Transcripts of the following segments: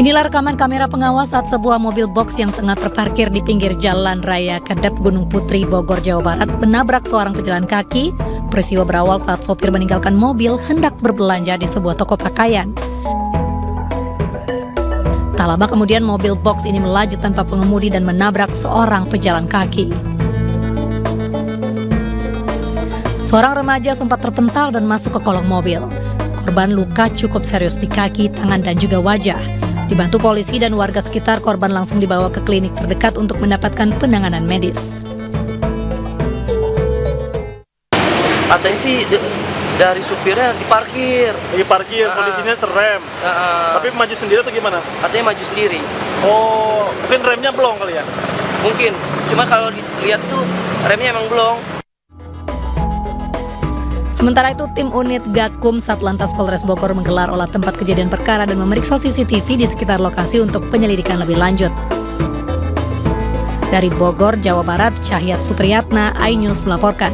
Inilah rekaman kamera pengawas saat sebuah mobil box yang tengah terparkir di pinggir Jalan Raya Kedep Gunung Putri, Bogor, Jawa Barat menabrak seorang pejalan kaki. Peristiwa berawal saat sopir meninggalkan mobil hendak berbelanja di sebuah toko pakaian. Tak lama kemudian mobil box ini melaju tanpa pengemudi dan menabrak seorang pejalan kaki. Seorang remaja sempat terpental dan masuk ke kolong mobil. Korban luka cukup serius di kaki, tangan, dan juga wajah. Dibantu polisi dan warga sekitar, korban langsung dibawa ke klinik terdekat untuk mendapatkan penanganan medis. Katanya sih dari supirnya diparkir. Kondisinya terrem. Tapi maju sendiri atau gimana? Katanya maju sendiri. Oh, mungkin remnya belum kali ya? Mungkin. Cuma kalau dilihat tuh remnya emang belum. Sementara itu, tim unit Gakum Satlantas Polres Bogor menggelar olah tempat kejadian perkara dan memeriksa CCTV di sekitar lokasi untuk penyelidikan lebih lanjut. Dari Bogor, Jawa Barat, Cahyat Supriyatna, iNews melaporkan.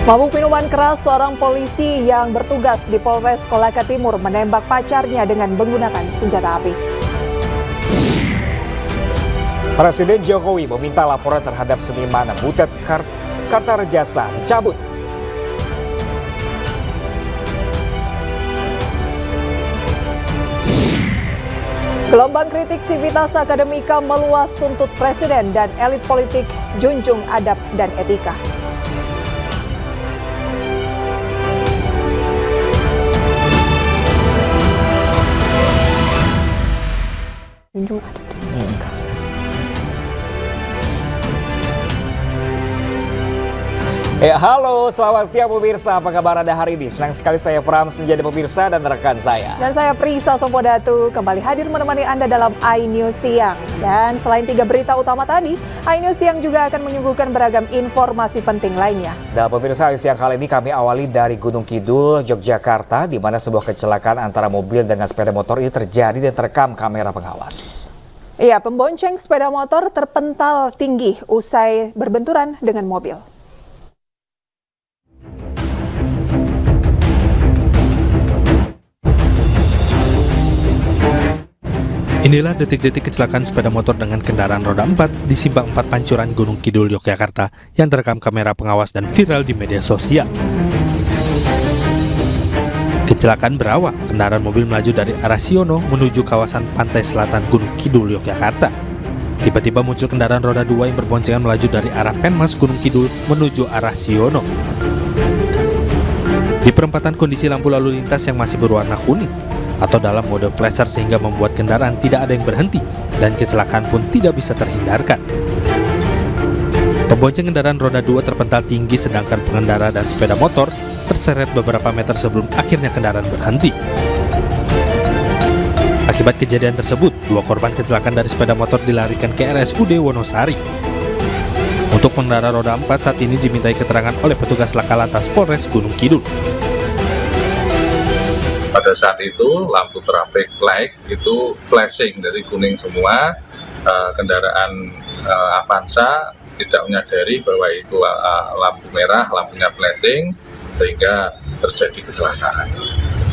Mabuk minuman keras, seorang polisi yang bertugas di Polres Kolaka Timur menembak pacarnya dengan menggunakan senjata api. Presiden Jokowi meminta laporan terhadap seniman Butet Kartarejasa dicabut. Gelombang kritik Sivitas Akademika meluas tuntut presiden dan elit politik junjung adab dan etika. Halo, selamat siang pemirsa. Apa kabar Anda hari ini? Senang sekali saya Pram Senjata pemirsa dan rekan saya. Dan saya Prisa Sompodatu kembali hadir menemani Anda dalam iNews Siang. Dan selain 3 berita utama tadi, iNews Siang juga akan menyuguhkan beragam informasi penting lainnya. Dan pemirsa, siang kali ini kami awali dari Gunung Kidul, Yogyakarta, di mana sebuah kecelakaan antara mobil dengan sepeda motor ini terjadi dan terekam kamera pengawas. Iya, pembonceng sepeda motor terpental tinggi usai berbenturan dengan mobil. Inilah detik-detik kecelakaan sepeda motor dengan kendaraan roda 4 di Simpang 4 Pancuran Gunung Kidul, Yogyakarta yang terekam kamera pengawas dan viral di media sosial. Kecelakaan berawal, kendaraan mobil melaju dari arah Siono menuju kawasan pantai selatan Gunung Kidul, Yogyakarta. Tiba-tiba muncul kendaraan roda 2 yang berboncengan melaju dari arah Penmas Gunung Kidul menuju arah Siono. Di perempatan kondisi lampu lalu lintas yang masih berwarna kuning atau dalam mode flasher sehingga membuat kendaraan tidak ada yang berhenti dan kecelakaan pun tidak bisa terhindarkan. Pembonceng kendaraan roda 2 terpental tinggi sedangkan pengendara dan sepeda motor terseret beberapa meter sebelum akhirnya kendaraan berhenti. Akibat kejadian tersebut, 2 korban kecelakaan dari sepeda motor dilarikan ke RSUD Wonosari. Untuk pengendara roda 4 saat ini dimintai keterangan oleh petugas Laka Lantas Polres Gunung Kidul. Pada saat itu lampu traffic light itu flashing dari kuning semua, kendaraan Avanza tidak menyadari bahwa itu lampu merah, lampunya flashing sehingga terjadi kecelakaan.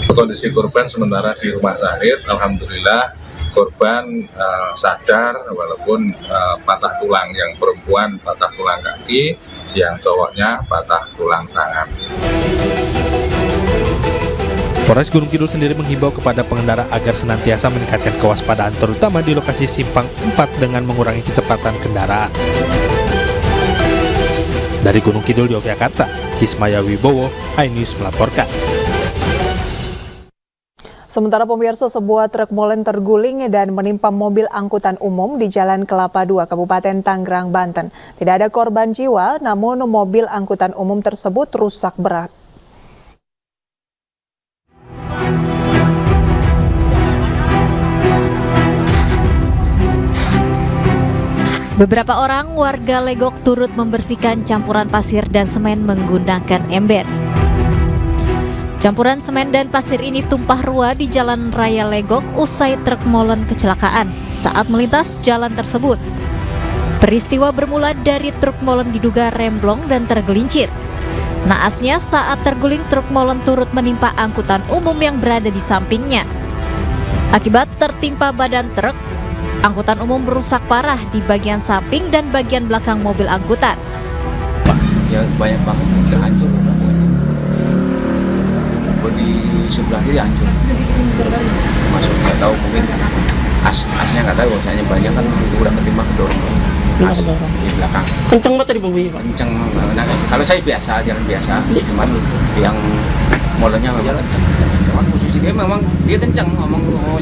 Kondisi korban sementara di rumah sakit, alhamdulillah korban sadar walaupun patah tulang, yang perempuan patah tulang kaki, yang cowoknya patah tulang tangan. Polres Gunung Kidul sendiri menghimbau kepada pengendara agar senantiasa meningkatkan kewaspadaan terutama di lokasi Simpang 4 dengan mengurangi kecepatan kendaraan. Dari Gunung Kidul, Yogyakarta, Kismaya Wibowo, iNews melaporkan. Sementara pemirsa, sebuah truk molen terguling dan menimpa mobil angkutan umum di Jalan Kelapa II, Kabupaten Tangerang, Banten. Tidak ada korban jiwa, namun mobil angkutan umum tersebut rusak berat. Beberapa orang warga Legok turut membersihkan campuran pasir dan semen menggunakan ember. Campuran semen dan pasir ini tumpah ruah di Jalan Raya Legok usai truk molen kecelakaan saat melintas jalan tersebut. Peristiwa bermula dari truk molen diduga remblong dan tergelincir. Naasnya saat terguling truk molen turut menimpa angkutan umum yang berada di sampingnya. Akibat tertimpa badan truk, angkutan umum rusak parah di bagian samping dan bagian belakang mobil angkutan. Ya banyak banget udah hancur. Di sebelah kiri hancur. Masuk nggak tahu mungkin asnya nggak tahu. Misalnya banyak kan udah ketimpa kedorong. As di belakang. Kenceng banget tadi bunyinya, Pak. Kenceng. Nah, kalau saya biasa, jalan biasa. Cuman yang molennya memang kenceng. Cuman posisi dia memang dia kenceng.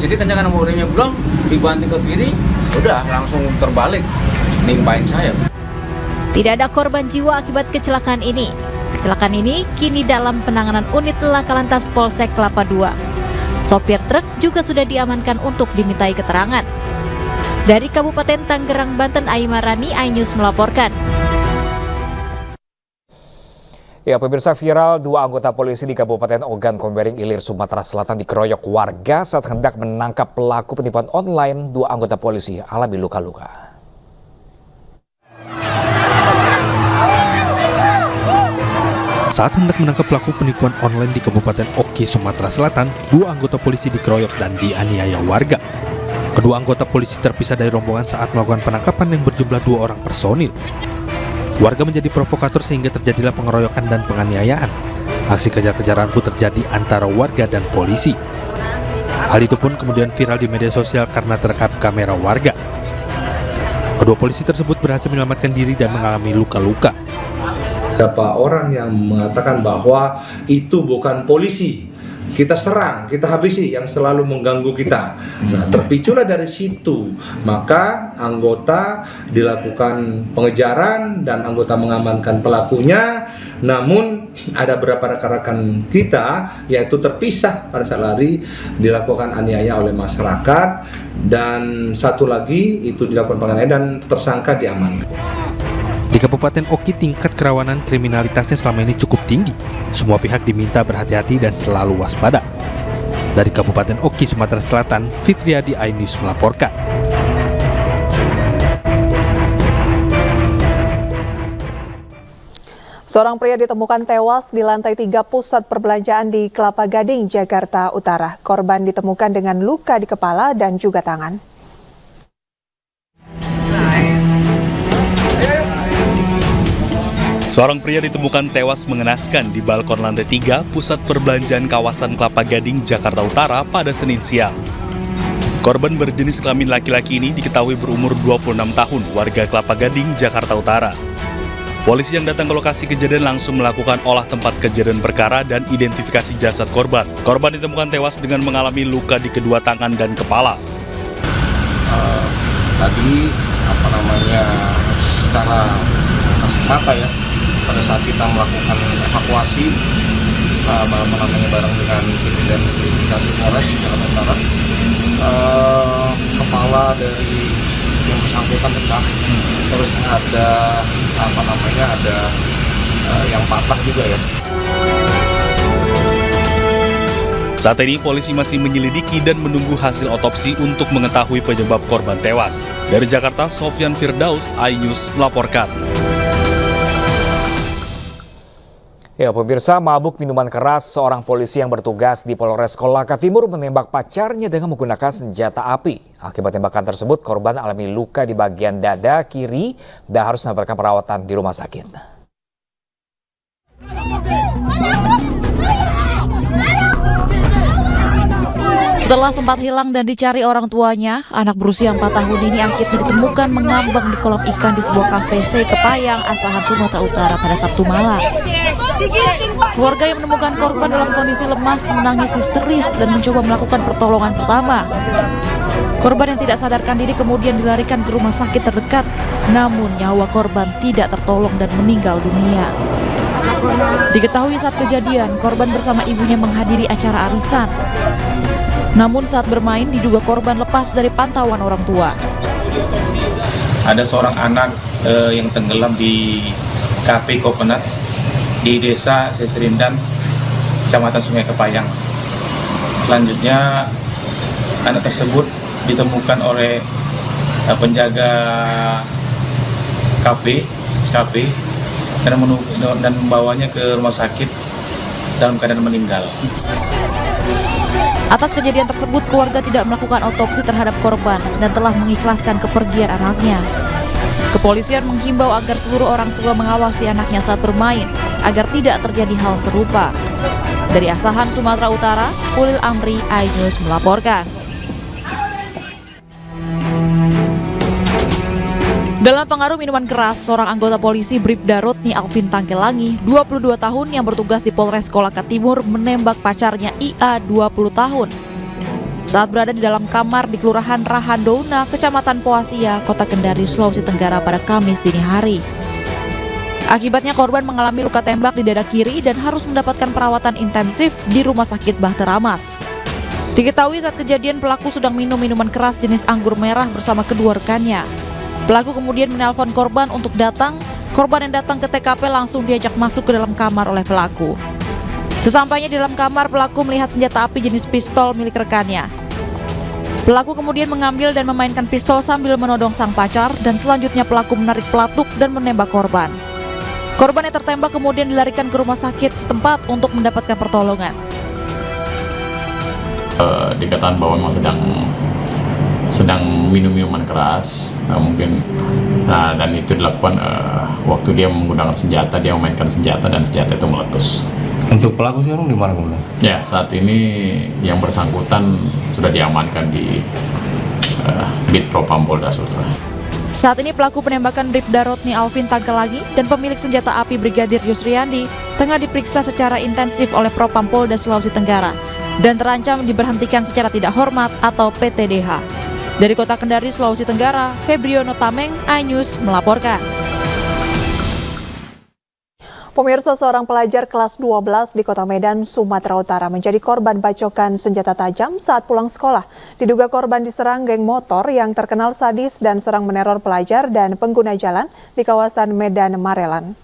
Jadi kenceng karena mobilnya belum dibanting ke kiri, udah langsung terbalik nimpain saya. Tidak ada korban jiwa akibat kecelakaan ini. Kecelakaan ini kini dalam penanganan unit Laka Lantas Polsek Kelapa II. Sopir truk juga sudah diamankan untuk dimintai keterangan. Dari Kabupaten Tangerang, Banten, Aimarani, iNews melaporkan. Ya, pemirsa, viral dua anggota polisi di Kabupaten Ogan Komering Ilir, Sumatera Selatan dikeroyok warga saat hendak menangkap pelaku penipuan online. Dua anggota polisi alami luka-luka. Saat hendak menangkap pelaku penipuan online di Kabupaten Oki, Sumatera Selatan, dua anggota polisi dikeroyok dan dianiaya warga. Kedua anggota polisi terpisah dari rombongan saat melakukan penangkapan yang berjumlah 2 orang personil. Warga menjadi provokator sehingga terjadilah pengeroyokan dan penganiayaan. Aksi kejar-kejaran pun terjadi antara warga dan polisi. Hal itu pun kemudian viral di media sosial karena terekam kamera warga. Kedua polisi tersebut berhasil menyelamatkan diri dan mengalami luka-luka. Beberapa orang yang mengatakan bahwa itu bukan polisi, kita serang, kita habisi yang selalu mengganggu kita. Nah, terpiculah dari situ, maka anggota dilakukan pengejaran dan anggota mengamankan pelakunya. Namun ada beberapa rekan-rekan kita yaitu terpisah pada saat lari, dilakukan aniaya oleh masyarakat, dan satu lagi itu dilakukan penganiayaan dan tersangka diamankan. Di Kabupaten Oki, tingkat kerawanan kriminalitasnya selama ini cukup tinggi. Semua pihak diminta berhati-hati dan selalu waspada. Dari Kabupaten Oki, Sumatera Selatan, Fitriadi, iNews melaporkan. Seorang pria ditemukan tewas di lantai 3 pusat perbelanjaan di Kelapa Gading, Jakarta Utara. Korban ditemukan dengan luka di kepala dan juga tangan. Seorang pria ditemukan tewas mengenaskan di balkon lantai 3 pusat perbelanjaan kawasan Kelapa Gading, Jakarta Utara pada Senin siang. Korban berjenis kelamin laki-laki ini diketahui berumur 26 tahun, warga Kelapa Gading, Jakarta Utara. Polisi yang datang ke lokasi kejadian langsung melakukan olah tempat kejadian perkara dan identifikasi jasad korban. Korban ditemukan tewas dengan mengalami luka di kedua tangan dan kepala. Tadi secara kasat mata ya, pada saat kita melakukan evakuasi barang dengan identifikasi Polres Jakarta Utara, kepala dari yang bersangkutan pecah, terus ada yang patah juga ya. Saat ini polisi masih menyelidiki dan menunggu hasil otopsi untuk mengetahui penyebab korban tewas. Dari Jakarta, Sofyan Firdaus, iNews melaporkan. Ya, pemirsa, mabuk minuman keras, seorang polisi yang bertugas di Polres Kolaka Timur menembak pacarnya dengan menggunakan senjata api. Akibat tembakan tersebut, korban alami luka di bagian dada kiri dan harus mendapatkan perawatan di rumah sakit. Setelah sempat hilang dan dicari orang tuanya, anak berusia 4 tahun ini akhirnya ditemukan mengambang di kolam ikan di sebuah kafe C Kepayang, Asahan, Sumatera Utara pada Sabtu malam. Keluarga yang menemukan korban dalam kondisi lemas menangis histeris dan mencoba melakukan pertolongan pertama. Korban yang tidak sadarkan diri kemudian dilarikan ke rumah sakit terdekat, namun nyawa korban tidak tertolong dan meninggal dunia. Diketahui saat kejadian, korban bersama ibunya menghadiri acara arisan. Namun saat bermain diduga korban lepas dari pantauan orang tua. ada seorang anak yang tenggelam di Kafe Kopenat di Desa Sesrindan, Kecamatan Sungai Kepayang. Selanjutnya anak tersebut ditemukan oleh penjaga kafe dan membawanya ke rumah sakit dalam keadaan meninggal. Atas kejadian tersebut, keluarga tidak melakukan otopsi terhadap korban dan telah mengikhlaskan kepergian anaknya. Kepolisian menghimbau agar seluruh orang tua mengawasi anaknya saat bermain, agar tidak terjadi hal serupa. Dari Asahan, Sumatera Utara, Ulil Amri, iNews melaporkan. Dalam pengaruh minuman keras, seorang anggota polisi Bribda Rotni Alvin Tanggelangi, 22 tahun yang bertugas di Polres Kolaka Timur menembak pacarnya IA 20 tahun. Saat berada di dalam kamar di Kelurahan Rahandona, Kecamatan Poasia, Kota Kendari, Sulawesi Tenggara pada Kamis dini hari. Akibatnya korban mengalami luka tembak di dada kiri dan harus mendapatkan perawatan intensif di Rumah Sakit Bahteramas. Diketahui saat kejadian pelaku sedang minum minuman keras jenis anggur merah bersama kedua rekannya. Pelaku kemudian menelpon korban untuk datang. Korban yang datang ke TKP langsung diajak masuk ke dalam kamar oleh pelaku. Sesampainya di dalam kamar, pelaku melihat senjata api jenis pistol milik rekannya. Pelaku kemudian mengambil dan memainkan pistol sambil menodong sang pacar, dan selanjutnya pelaku menarik pelatuk dan menembak korban. Korban yang tertembak kemudian dilarikan ke rumah sakit setempat untuk mendapatkan pertolongan. Dikatakan bahwa memang sedang minum minuman keras, dan itu dilakukan waktu dia menggunakan senjata, dia memainkan senjata dan senjata itu meletus. Untuk pelaku sekarang di mana kemudian? Ya, saat ini yang bersangkutan sudah diamankan di Bid Propam Polda Sultra. Saat ini pelaku penembakan Bribda Rotni Alvin Tanggelangi dan pemilik senjata api Brigadir Yusriandi tengah diperiksa secara intensif oleh Propam Polda Sulawesi Tenggara dan terancam diberhentikan secara tidak hormat atau PTDH. Dari Kota Kendari, Sulawesi Tenggara, Febriono Tameng, iNews melaporkan. Pemirsa, seorang pelajar kelas 12 di Kota Medan, Sumatera Utara menjadi korban bacokan senjata tajam saat pulang sekolah. Diduga korban diserang geng motor yang terkenal sadis dan serang meneror pelajar dan pengguna jalan di kawasan Medan Marelan.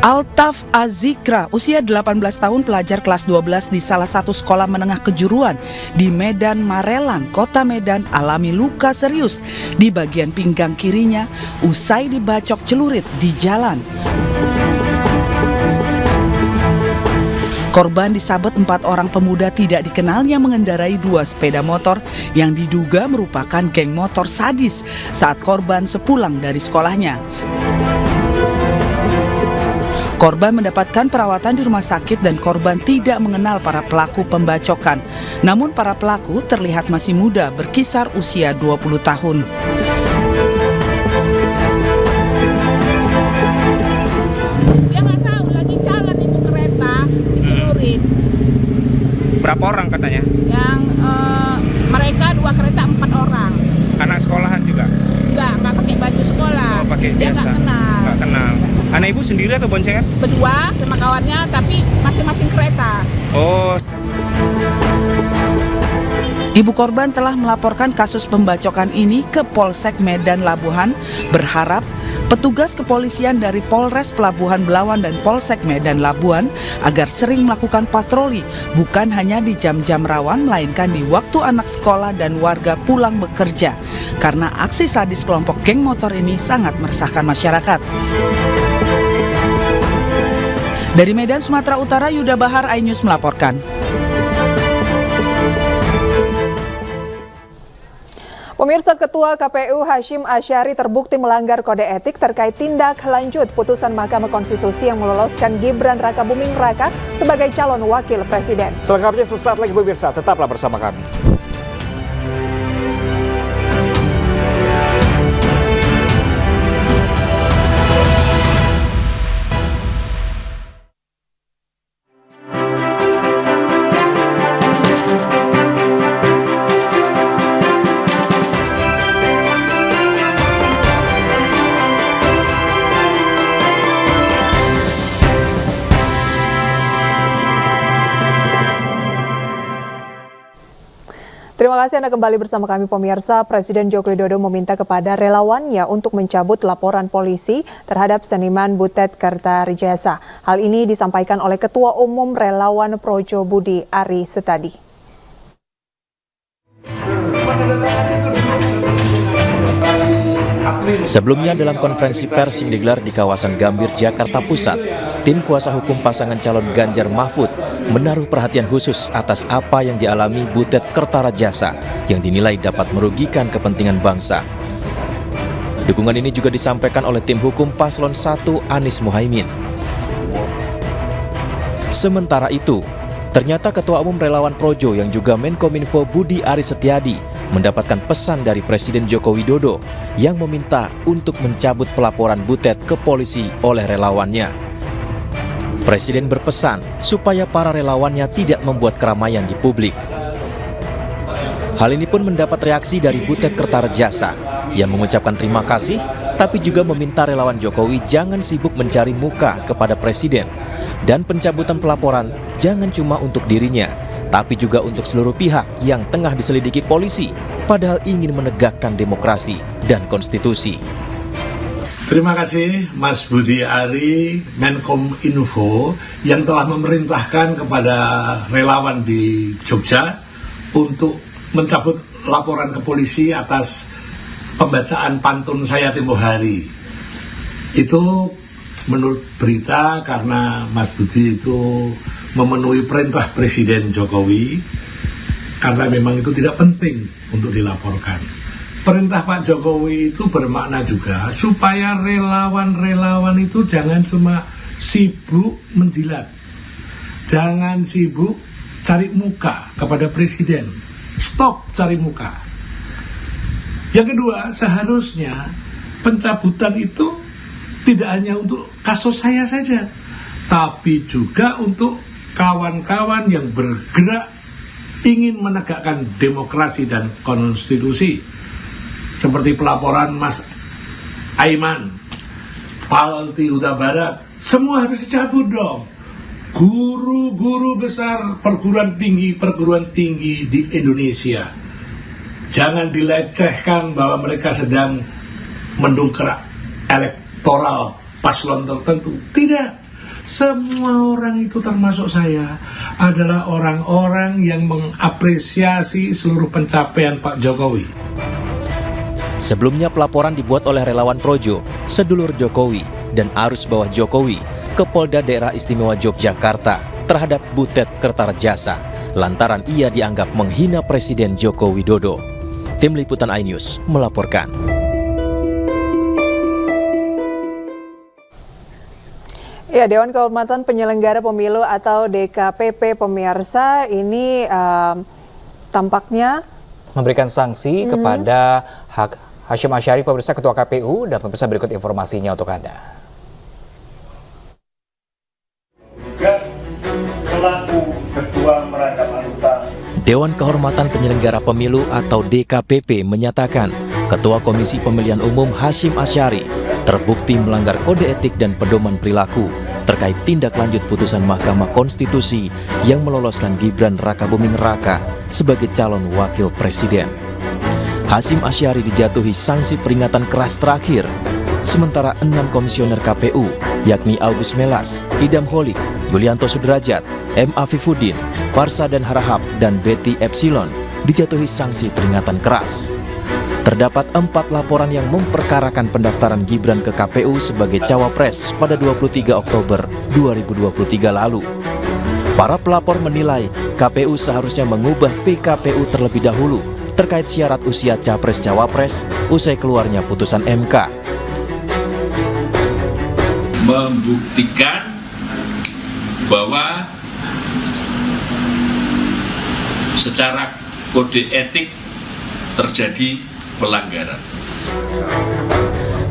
Altaf Azikra, usia 18 tahun, pelajar kelas 12 di salah satu sekolah menengah kejuruan di Medan Marelan, Kota Medan, alami luka serius di bagian pinggang kirinya usai dibacok celurit di jalan. Korban disabet 4 orang pemuda tidak dikenal yang mengendarai 2 sepeda motor yang diduga merupakan geng motor sadis saat korban sepulang dari sekolahnya. Korban mendapatkan perawatan di rumah sakit dan korban tidak mengenal para pelaku pembacokan. Namun para pelaku terlihat masih muda, berkisar usia 20 tahun. Dia nggak tahu lagi jalan itu kereta dicelurin. Berapa orang katanya? Yang mereka 2 kereta 4 orang. Anak sekolahan juga? Nggak pakai baju sekolah. Oh, pakai dia biasa. Nggak kenal. Anak ibu sendiri atau boncengan? Berdua sama kawannya, tapi masing-masing kereta. Oh. Ibu korban telah melaporkan kasus pembacokan ini ke Polsek Medan Labuhan, berharap petugas kepolisian dari Polres Pelabuhan Belawan dan Polsek Medan Labuhan agar sering melakukan patroli, bukan hanya di jam-jam rawan, melainkan di waktu anak sekolah dan warga pulang bekerja, karena aksi sadis kelompok geng motor ini sangat meresahkan masyarakat. Dari Medan, Sumatera Utara, Yuda Bahar, iNews melaporkan. Pemirsa, Ketua KPU Hashim Asyari terbukti melanggar kode etik terkait tindak lanjut putusan Mahkamah Konstitusi yang meloloskan Gibran Rakabuming Raka sebagai calon wakil presiden. Selengkapnya sesaat lagi pemirsa, tetaplah bersama kami. Terima kasih Anda kembali bersama kami pemirsa. Presiden Joko Widodo meminta kepada relawannya untuk mencabut laporan polisi terhadap seniman Butet Kertarijasa. Hal ini disampaikan oleh Ketua Umum Relawan Projo Budi Ari Setadi. Sebelumnya dalam konferensi pers yang digelar di kawasan Gambir, Jakarta Pusat, tim kuasa hukum pasangan calon Ganjar Mahfud menaruh perhatian khusus atas apa yang dialami Butet Kertarijasa yang dinilai dapat merugikan kepentingan bangsa. Dukungan ini juga disampaikan oleh tim hukum Paslon 1 Anies Muhaimin. Sementara itu, ternyata Ketua Umum Relawan Projo yang juga Menkominfo Budi Ari Setiadi mendapatkan pesan dari Presiden Joko Widodo yang meminta untuk mencabut pelaporan Butet ke polisi oleh relawannya. Presiden berpesan supaya para relawannya tidak membuat keramaian di publik. Hal ini pun mendapat reaksi dari Butet Kertarijasa yang mengucapkan terima kasih, tapi juga meminta relawan Jokowi jangan sibuk mencari muka kepada Presiden. Dan pencabutan pelaporan jangan cuma untuk dirinya, tapi juga untuk seluruh pihak yang tengah diselidiki polisi, padahal ingin menegakkan demokrasi dan konstitusi. Terima kasih Mas Budi Ari, Menkominfo, yang telah memerintahkan kepada relawan di Jogja untuk mencabut laporan ke polisi atas pembacaan pantun saya tempo hari. Itu menurut berita karena Mas Budi itu memenuhi perintah Presiden Jokowi, karena memang itu tidak penting untuk dilaporkan. Perintah Pak Jokowi itu bermakna juga supaya relawan-relawan itu jangan cuma sibuk menjilat, jangan sibuk cari muka kepada Presiden, stop cari muka. Yang kedua, seharusnya pencabutan itu tidak hanya untuk kasus saya saja, tapi juga untuk kawan-kawan yang bergerak ingin menegakkan demokrasi dan konstitusi. Seperti pelaporan Mas Aiman, Palti Huta Barat, semua harus dicabut dong. Guru-guru besar perguruan tinggi di Indonesia, jangan dilecehkan bahwa mereka sedang mendongkrak elektoral paslon tertentu. Tidak, semua orang itu termasuk saya adalah orang-orang yang mengapresiasi seluruh pencapaian Pak Jokowi. Sebelumnya pelaporan dibuat oleh relawan Projo, sedulur Jokowi, dan arus bawah Jokowi ke Polda Daerah Istimewa Yogyakarta terhadap Butet Kertarijasa lantaran ia dianggap menghina Presiden Joko Widodo. Tim Liputan iNews melaporkan. Ya, Dewan Kehormatan Penyelenggara Pemilu atau DKPP pemirsa ini tampaknya memberikan sanksi kepada Hasyim Asyari, pemirsa Ketua KPU, dan pemirsa berikut informasinya untuk Anda. Dewan Kehormatan Penyelenggara Pemilu atau DKPP menyatakan Ketua Komisi Pemilihan Umum Hasyim Asyari terbukti melanggar kode etik dan pedoman perilaku terkait tindak lanjut putusan Mahkamah Konstitusi yang meloloskan Gibran Rakabuming Raka sebagai calon wakil presiden. Hasyim Asyari dijatuhi sanksi peringatan keras terakhir, sementara 6 komisioner KPU, yakni Agus Melas, Idam Holik, Yulianto Sudrajat, M. Afifuddin, Farsa dan Harahap, dan Betty Epsilon dijatuhi sanksi peringatan keras. Terdapat 4 laporan yang memperkarakan pendaftaran Gibran ke KPU sebagai cawapres pada 23 Oktober 2023 lalu. Para pelapor menilai KPU seharusnya mengubah PKPU terlebih dahulu terkait syarat usia capres-cawapres usai keluarnya putusan MK. Membuktikan bahwa secara kode etik terjadi pelanggaran.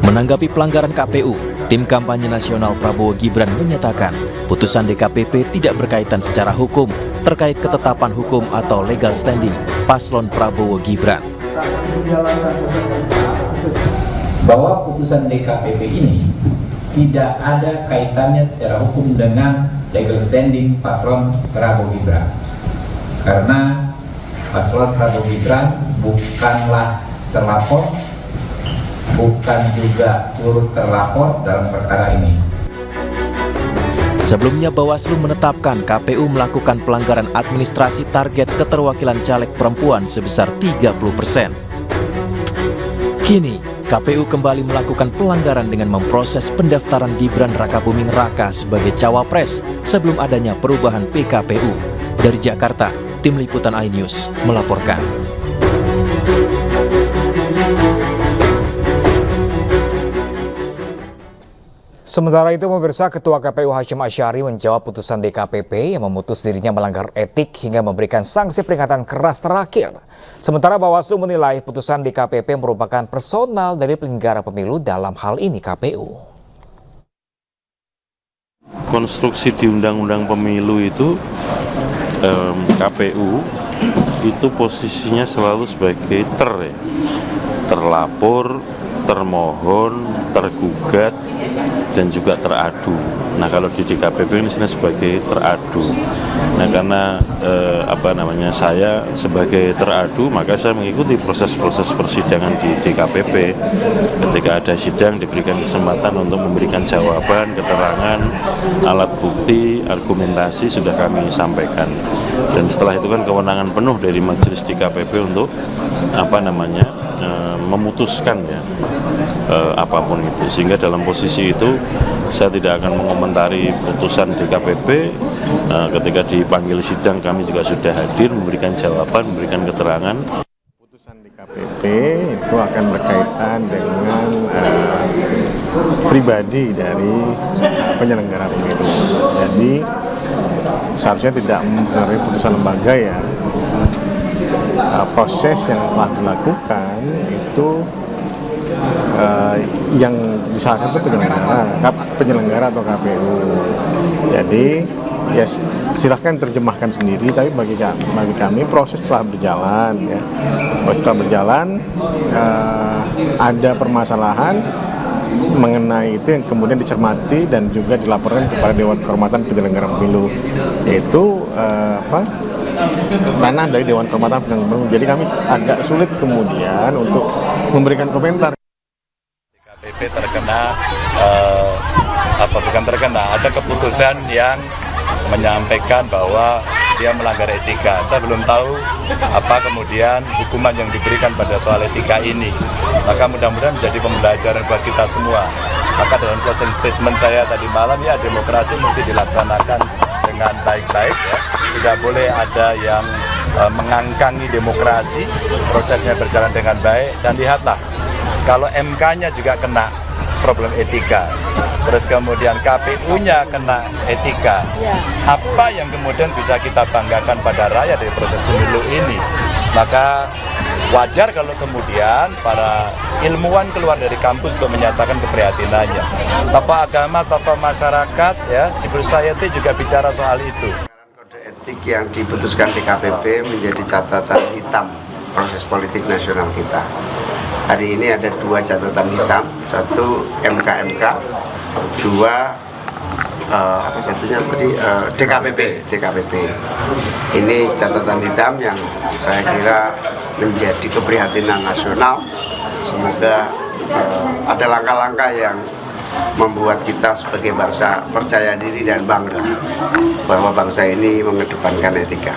Menanggapi pelanggaran KPU, tim kampanye nasional Prabowo Gibran menyatakan putusan DKPP tidak berkaitan secara hukum terkait ketetapan hukum atau legal standing paslon Prabowo Gibran. Bahwa putusan DKPP ini tidak ada kaitannya secara hukum dengan legal standing paslon Prabowo Gibran, karena paslon Prabowo Gibran bukanlah terlapor, bukan juga turut terlapor dalam perkara ini. Sebelumnya Bawaslu menetapkan KPU melakukan pelanggaran administrasi target keterwakilan caleg perempuan sebesar 30%. Kini, KPU kembali melakukan pelanggaran dengan memproses pendaftaran Gibran Rakabuming Raka sebagai cawapres sebelum adanya perubahan PKPU. Dari Jakarta, Tim Liputan iNews melaporkan. Sementara itu, pemirsa, Ketua KPU Hashim Asyari menjawab putusan DKPP yang memutus dirinya melanggar etik hingga memberikan sanksi peringatan keras terakhir. Sementara Bawaslu menilai putusan DKPP merupakan personal dari penyelenggara pemilu, dalam hal ini KPU. Konstruksi di Undang-Undang Pemilu itu KPU itu posisinya selalu sebagai terlapor, termohon, tergugat, dan juga teradu. Nah, kalau di DKPP ini sebagai teradu. Nah, karena saya sebagai teradu, maka saya mengikuti proses-proses persidangan di DKPP. Ketika ada sidang, diberikan kesempatan untuk memberikan jawaban, keterangan, alat bukti, argumentasi sudah kami sampaikan. Dan setelah itu kan kewenangan penuh dari majelis DKPP untuk memutuskan apapun itu, sehingga dalam posisi itu saya tidak akan mengomentari putusan DKPP. Ketika dipanggil sidang kami juga sudah hadir memberikan jawaban, memberikan keterangan. Putusan DKPP itu akan berkaitan dengan pribadi dari penyelenggara pemilu. Jadi seharusnya tidak mempengaruhi putusan lembaga ya. Proses yang telah dilakukan itu yang disalahkan itu penyelenggara atau KPU. Jadi ya silahkan terjemahkan sendiri, tapi bagi kami proses telah berjalan ya. Proses telah berjalan, ada permasalahan mengenai itu yang kemudian dicermati dan juga dilaporkan kepada Dewan Kehormatan Penyelenggara Pemilu, yaitu ranah dari Dewan Kehormatan Penyelenggara Pemilu. Jadi kami agak sulit kemudian untuk memberikan komentar. DKPP terkena ada keputusan yang menyampaikan bahwa dia melanggar etika. Saya belum tahu apa kemudian hukuman yang diberikan pada soal etika ini. Maka mudah-mudahan menjadi pembelajaran buat kita semua. Maka dalam closing statement saya tadi malam, ya, demokrasi mesti dilaksanakan dengan baik-baik ya. Tidak boleh ada yang mengangkangi demokrasi, prosesnya berjalan dengan baik. Dan lihatlah, kalau MK-nya juga kena problem etika, terus kemudian KPU-nya kena etika, apa yang kemudian bisa kita banggakan pada rakyat dari proses pemilu ini? Maka wajar kalau kemudian para ilmuwan keluar dari kampus untuk menyatakan keprihatinannya. Tokoh agama, tokoh masyarakat, ya, civil society juga bicara soal itu. Kode etik yang diputuskan DKPP menjadi catatan hitam proses politik nasional kita. Hari ini ada dua catatan hitam, satu MK-MK, dua DKPP. Ini catatan hitam yang saya kira menjadi keprihatinan nasional. Semoga ada langkah-langkah yang membuat kita sebagai bangsa percaya diri dan bangga bahwa bangsa ini mengedepankan etika.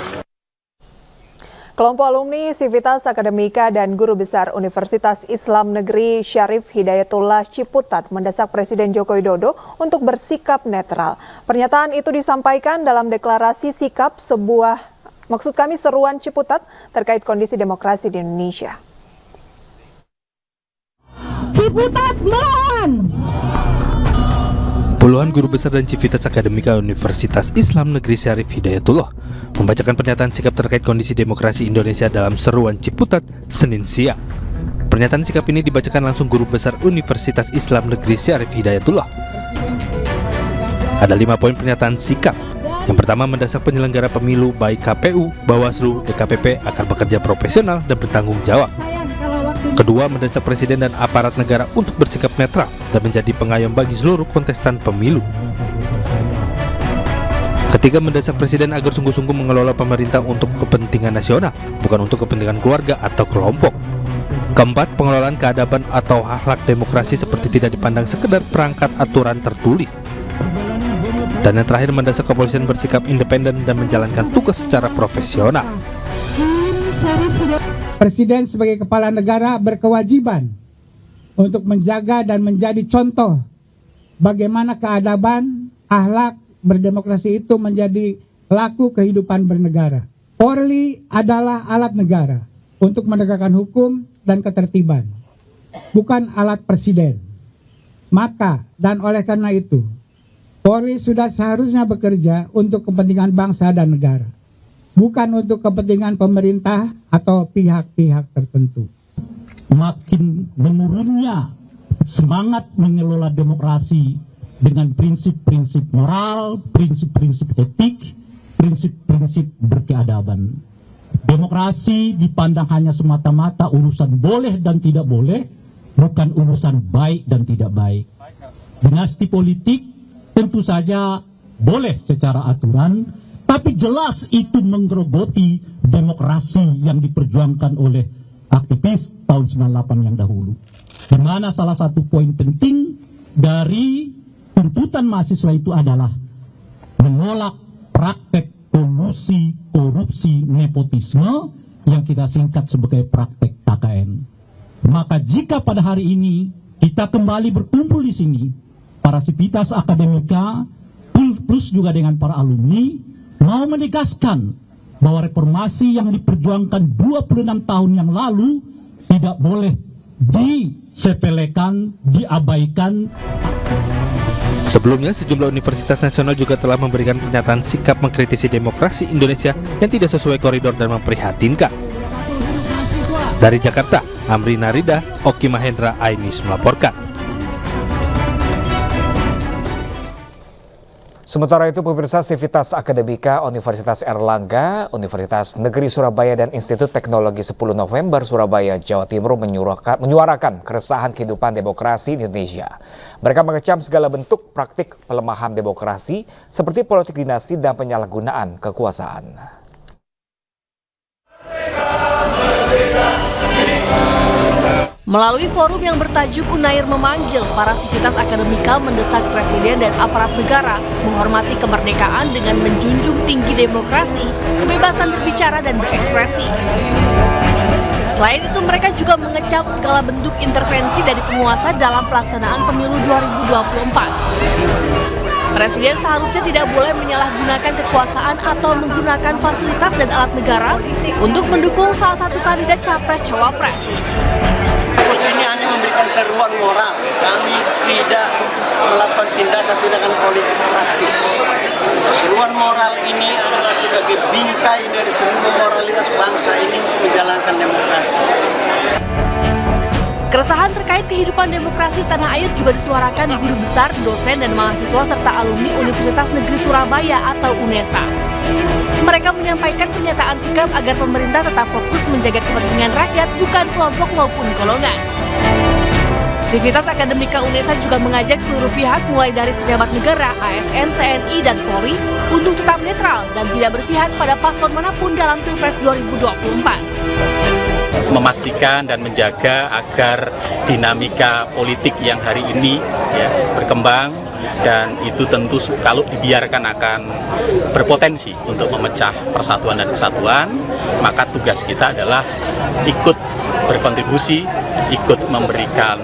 Kelompok alumni Sivitas Akademika dan Guru Besar Universitas Islam Negeri Syarif Hidayatullah Ciputat mendesak Presiden Joko Widodo untuk bersikap netral. Pernyataan itu disampaikan dalam deklarasi sikap seruan Ciputat terkait kondisi demokrasi di Indonesia. Ciputat melawan! Puluhan guru besar dan Civitas Akademika Universitas Islam Negeri Syarif Hidayatullah membacakan pernyataan sikap terkait kondisi demokrasi Indonesia dalam seruan Ciputat Senin siang. Pernyataan sikap ini dibacakan langsung guru besar Universitas Islam Negeri Syarif Hidayatullah. Ada 5 poin pernyataan sikap. Yang pertama, mendesak penyelenggara pemilu baik KPU, Bawaslu, DKPP agar bekerja profesional dan bertanggung jawab. Kedua, mendesak Presiden dan aparat negara untuk bersikap netral dan menjadi pengayom bagi seluruh kontestan pemilu. Ketika mendesak Presiden agar sungguh-sungguh mengelola pemerintah untuk kepentingan nasional, bukan untuk kepentingan keluarga atau kelompok. Keempat, pengelolaan keadaban atau akhlak demokrasi seperti tidak dipandang sekedar perangkat aturan tertulis. Dan yang terakhir, mendesak kepolisian bersikap independen dan menjalankan tugas secara profesional. Presiden sebagai kepala negara berkewajiban untuk menjaga dan menjadi contoh bagaimana keadaban, akhlak, berdemokrasi itu menjadi laku kehidupan bernegara. Polri adalah alat negara untuk menegakkan hukum dan ketertiban, bukan alat presiden. Maka dan oleh karena itu, Polri sudah seharusnya bekerja untuk kepentingan bangsa dan negara, bukan untuk kepentingan pemerintah atau pihak-pihak tertentu. Makin menurunnya semangat mengelola demokrasi dengan prinsip-prinsip moral, prinsip-prinsip etik, prinsip-prinsip berkeadaban. Demokrasi dipandang hanya semata-mata urusan boleh dan tidak boleh, bukan urusan baik dan tidak baik. Dinasti politik tentu saja boleh secara aturan, tapi jelas itu menggerogoti demokrasi yang diperjuangkan oleh aktivis tahun 98 yang dahulu. Di mana salah satu poin penting dari tuntutan mahasiswa itu adalah menolak praktek kolusi, korupsi, nepotisme yang kita singkat sebagai praktek KKN. Maka jika pada hari ini kita kembali berkumpul di sini, para sivitas akademika plus juga dengan para alumni mau menegaskan bahwa reformasi yang diperjuangkan 26 tahun yang lalu tidak boleh disepelekan, diabaikan. Sebelumnya, sejumlah universitas nasional juga telah memberikan pernyataan sikap mengkritisi demokrasi Indonesia yang tidak sesuai koridor dan memprihatinkan. Dari Jakarta, Amri Narida, Oki Mahendra, iNews melaporkan. Sementara itu, pemirsa, Sivitas Akademika Universitas Erlangga, Universitas Negeri Surabaya, dan Institut Teknologi 10 November Surabaya, Jawa Timur menyuarakan keresahan kehidupan demokrasi di Indonesia. Mereka mengecam segala bentuk praktik pelemahan demokrasi seperti politik dinasti dan penyalahgunaan kekuasaan. Melalui forum yang bertajuk Unair memanggil, para sivitas akademika mendesak Presiden dan aparat negara menghormati kemerdekaan dengan menjunjung tinggi demokrasi, kebebasan berbicara dan berekspresi. Selain itu, mereka juga mengecam segala bentuk intervensi dari penguasa dalam pelaksanaan pemilu 2024. Presiden seharusnya tidak boleh menyalahgunakan kekuasaan atau menggunakan fasilitas dan alat negara untuk mendukung salah satu kandidat capres-cawapres. Ini hanya memberikan seruan moral, kami tidak melakukan tindakan-tindakan politik praktis. Seruan moral ini adalah sebagai bingkai dari seluruh moralitas bangsa ini untuk menjalankan demokrasi. Keresahan terkait kehidupan demokrasi tanah air juga disuarakan guru besar, dosen, dan mahasiswa serta alumni Universitas Negeri Surabaya atau UNESA. Mereka menyampaikan pernyataan sikap agar pemerintah tetap fokus menjaga kepentingan rakyat, bukan kelompok maupun golongan. Sivitas Akademika UNESA juga mengajak seluruh pihak mulai dari pejabat negara, ASN, TNI, dan Polri untuk tetap netral dan tidak berpihak pada paslon manapun dalam Pilpres 2024. Memastikan dan menjaga agar dinamika politik yang hari ini berkembang, dan itu tentu kalau dibiarkan akan berpotensi untuk memecah persatuan dan kesatuan, maka tugas kita adalah ikut berkontribusi, ikut memberikan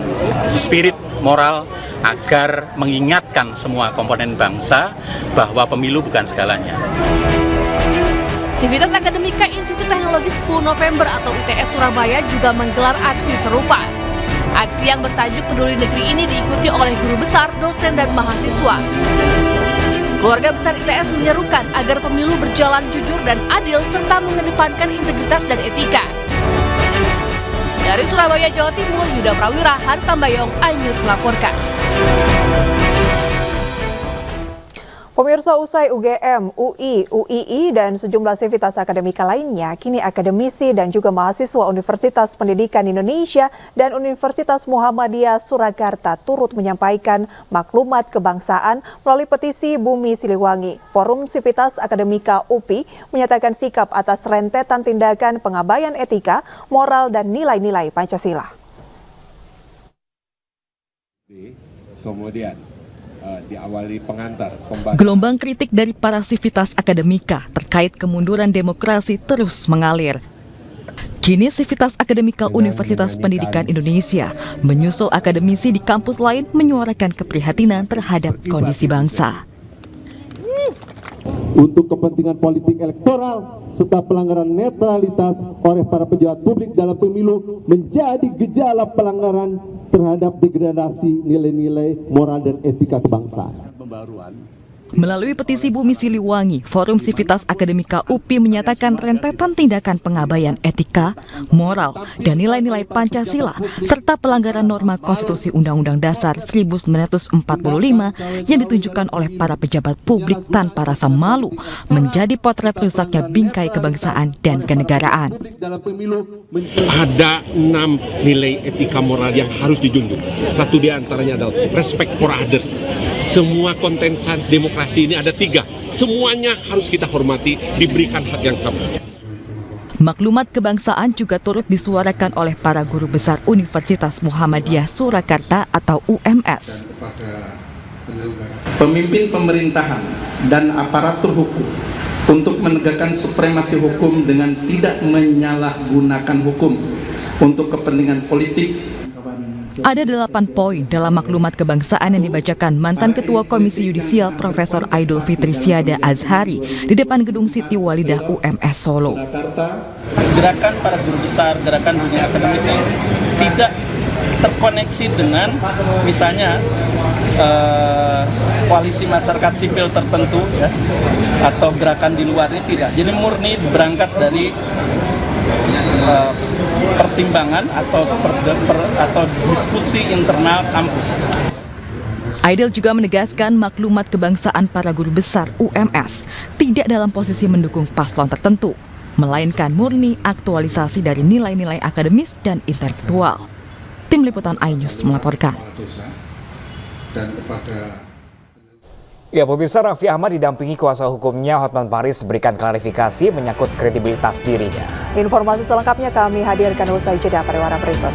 spirit moral agar mengingatkan semua komponen bangsa bahwa pemilu bukan segalanya. Sivitas Akademika Institut Teknologi 10 November atau ITS Surabaya juga menggelar aksi serupa. Aksi yang bertajuk Peduli Negeri ini diikuti oleh guru besar, dosen, dan mahasiswa. Keluarga besar ITS menyerukan agar pemilu berjalan jujur dan adil serta mengedepankan integritas dan etika. Dari Surabaya, Jawa Timur, Yuda Prawira, Hartambayong, iNews melaporkan. Pemirsa, usai UGM, UI, UII, dan sejumlah sivitas akademika lainnya, kini akademisi dan juga mahasiswa Universitas Pendidikan Indonesia dan Universitas Muhammadiyah Surakarta turut menyampaikan maklumat kebangsaan melalui petisi Bumi Siliwangi. Forum Sivitas Akademika UPI menyatakan sikap atas rentetan tindakan pengabaian etika, moral, dan nilai-nilai Pancasila. Kemudian diawali pengantar gelombang kritik dari para sivitas akademika terkait kemunduran demokrasi terus mengalir. Kini Sivitas Akademika Universitas Pendidikan Indonesia menyusul akademisi di kampus lain menyuarakan keprihatinan terhadap kondisi bangsa. Untuk kepentingan politik elektoral serta pelanggaran netralitas oleh para pejabat publik dalam pemilu menjadi gejala pelanggaran terhadap degradasi nilai-nilai moral dan etika kebangsaan. Melalui petisi Bumi Siliwangi, Forum Sivitas Akademika UPI menyatakan rentetan tindakan pengabaian etika, moral, dan nilai-nilai Pancasila, serta pelanggaran norma Konstitusi Undang-Undang Dasar 1945 yang ditunjukkan oleh para pejabat publik tanpa rasa malu, menjadi potret rusaknya bingkai kebangsaan dan kenegaraan. Ada 6 nilai etika moral yang harus dijunjung. Satu di antaranya adalah respect for others. Semua kontestan demokrasi ini ada 3. Semuanya harus kita hormati, diberikan hak yang sama. Maklumat kebangsaan juga turut disuarakan oleh para guru besar Universitas Muhammadiyah Surakarta atau UMS. Pemimpin pemerintahan dan aparatur hukum untuk menegakkan supremasi hukum dengan tidak menyalahgunakan hukum untuk kepentingan politik. Ada 8 poin dalam maklumat kebangsaan yang dibacakan mantan Ketua Komisi Yudisial Profesor Aidul Fitri Siada Azhari di depan Gedung Siti Walidah UMS Solo. Gerakan para guru besar, gerakan dunia akademis yang tidak terkoneksi dengan misalnya koalisi masyarakat sipil tertentu ya, atau gerakan di luarnya tidak. Jadi murni berangkat dari pertimbangan atau diskusi internal kampus. Aidil juga menegaskan maklumat kebangsaan para guru besar UMS tidak dalam posisi mendukung paslon tertentu, melainkan murni aktualisasi dari nilai-nilai akademis dan intelektual. Tim Liputan iNews melaporkan. Ya, pemirsa, Raffi Ahmad didampingi kuasa hukumnya Hotman Paris berikan klarifikasi menyangkut kredibilitas dirinya. Informasi selengkapnya kami hadirkan usai jeda pada warna berikut.